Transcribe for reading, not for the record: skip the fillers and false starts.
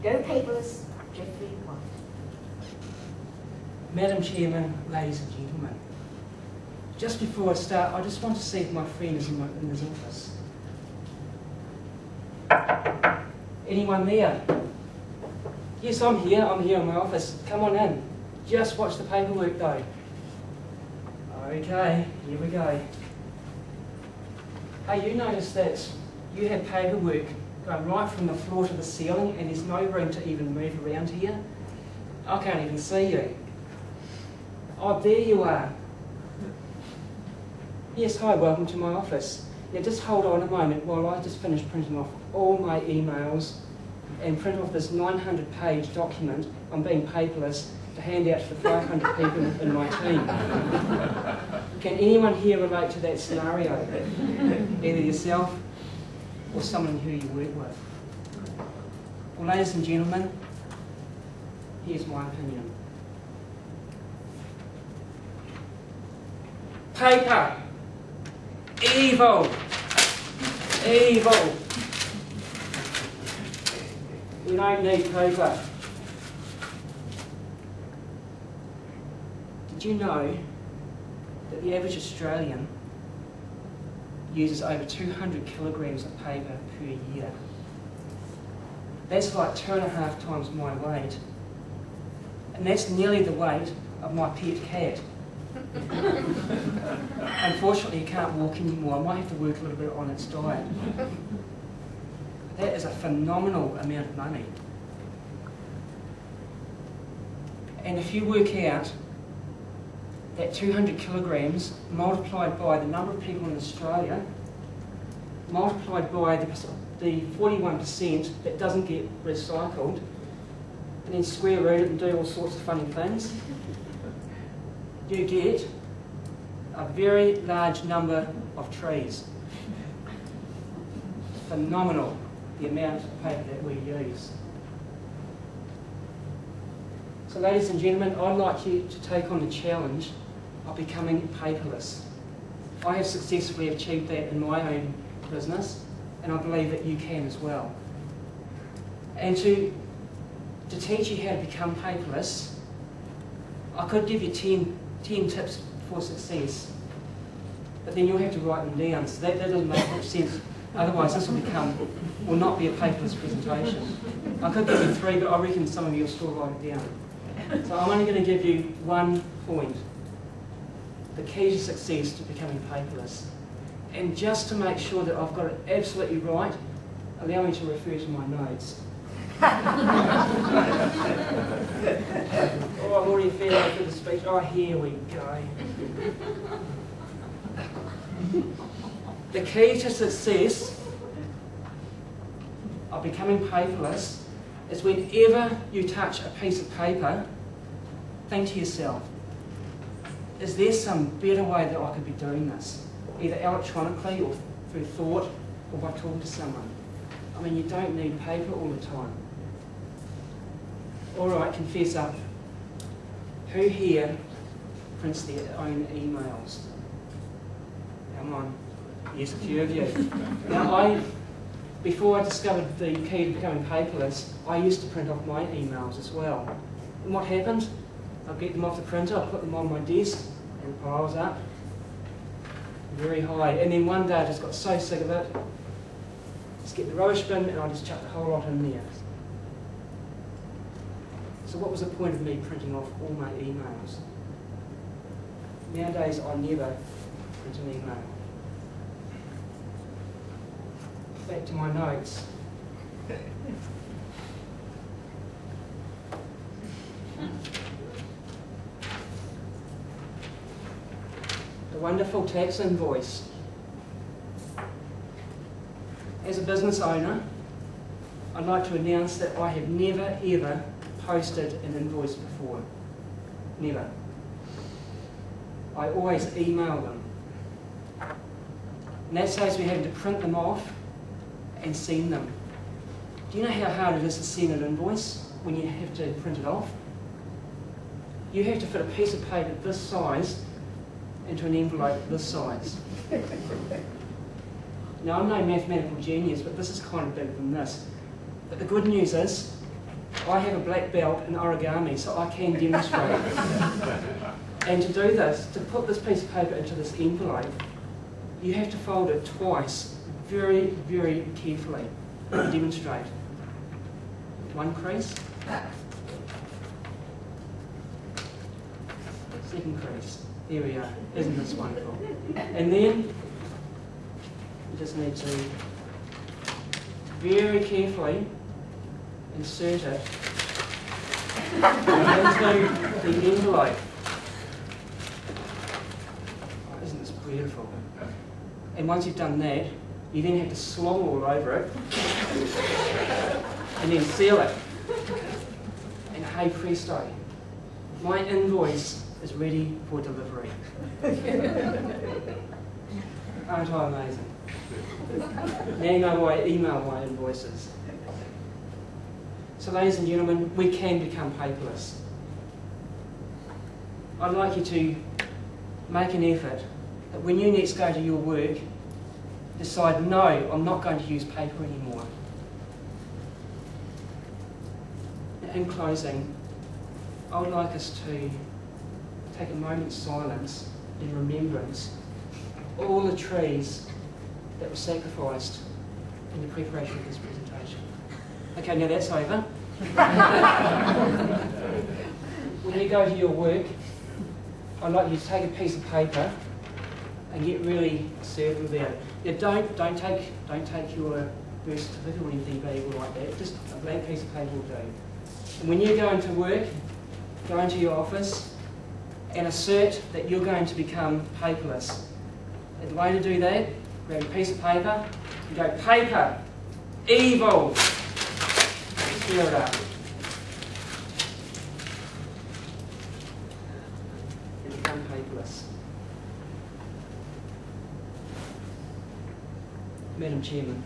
Go paperless, Jeffrey White. Madam Chairman, ladies and gentlemen, just before I start, I just want to see if my friend is in his office. Anyone there? Yes, I'm here in my office. Come on in. Just watch the paperwork though. Okay, here we go. Hey, you notice that you have paperwork going right from the floor to the ceiling and there's no room to even move around here? I can't even see you. Oh, there you are. Yes, hi, welcome to my office. Now just hold on a moment while I just finish printing off all my emails and print off this 900-page document on being paperless to hand out to the 500 people in my team. Can anyone here relate to that scenario? Either yourself or someone who you work with. Well, ladies and gentlemen, here's my opinion. Paper. Evil. Evil. We don't need paper. Did you know that the average Australian uses over 200 kilograms of paper per year? That's like 2.5 times my weight. And that's nearly the weight of my pet cat. Unfortunately, it can't walk anymore. I might have to work a little bit on its diet. That is a phenomenal amount of money. And if you work out that 200 kilograms multiplied by the number of people in Australia, multiplied by the 41% that doesn't get recycled, and then square root it and do all sorts of funny things, you get a very large number of trees. Phenomenal, the amount of paper that we use. So ladies and gentlemen, I'd like you to take on the challenge of becoming paperless. I have successfully achieved that in my own business, and I believe that you can as well. And to teach you how to become paperless, I could give you 10 tips for success, but then you'll have to write them down, so that doesn't make much sense. Otherwise this will not be a paperless presentation. I could give you 3, but I reckon some of you will still write it down. So I'm only going to give you 1 point. The key to success to becoming paperless. And just to make sure that I've got it absolutely right, allow me to refer to my notes. Oh, I'm already feeling for the speech. Oh, here we go. The key to success of becoming paperless is whenever you touch a piece of paper, think to yourself, is there some better way that I could be doing this? Either electronically or through thought or by talking to someone. I mean, you don't need paper all the time. Alright, confess up. Who here prints their own emails? Come on. Yes, a few of you. Now, before I discovered the key to becoming paperless, I used to print off my emails as well. And what happened? I'd get them off the printer, I'd put them on my desk, and the piles up very high. And then one day I just got so sick of it, just get the rubbish bin and I just chucked the whole lot in there. So what was the point of me printing off all my emails? Nowadays I never print an email. Back to my notes. The wonderful tax invoice. As a business owner, I'd like to announce that I have never ever posted an invoice before. Never. I always email them. And that saves me having to print them off and send them. Do you know how hard it is to send an invoice when you have to print it off? You have to fit a piece of paper this size into an envelope this size. Now, I'm no mathematical genius, but this is kind of bigger than this. But the good news is, I have a black belt in origami, so I can demonstrate. And to do this, to put this piece of paper into this envelope, you have to fold it twice, very, very carefully, to demonstrate. One crease. Second crease. There we are. Isn't this wonderful? And then you just need to very carefully insert it into the envelope. Oh, isn't this beautiful? And once you've done that, you then have to slong all over it and then seal it. And hey presto, my invoice is ready for delivery. Aren't I amazing? Now you know why I email my invoices. So ladies and gentlemen, we can become paperless. I'd like you to make an effort that when you next go to your work, decide, no, I'm not going to use paper anymore. In closing, I would like us to take a moment's silence in remembrance of all the trees that were sacrificed in the preparation of this presentation. Okay, now that's over. When you go to your work, I'd like you to take a piece of paper and get really certain about it. Yeah, don't take your birth certificate or anything valuable like that. Just a blank piece of paper will do. And when you go into work, go into your office and assert that you're going to become paperless. And the way to do that, grab a piece of paper and go, paper, evil. Tear it up. And become paperless. Madam Chairman.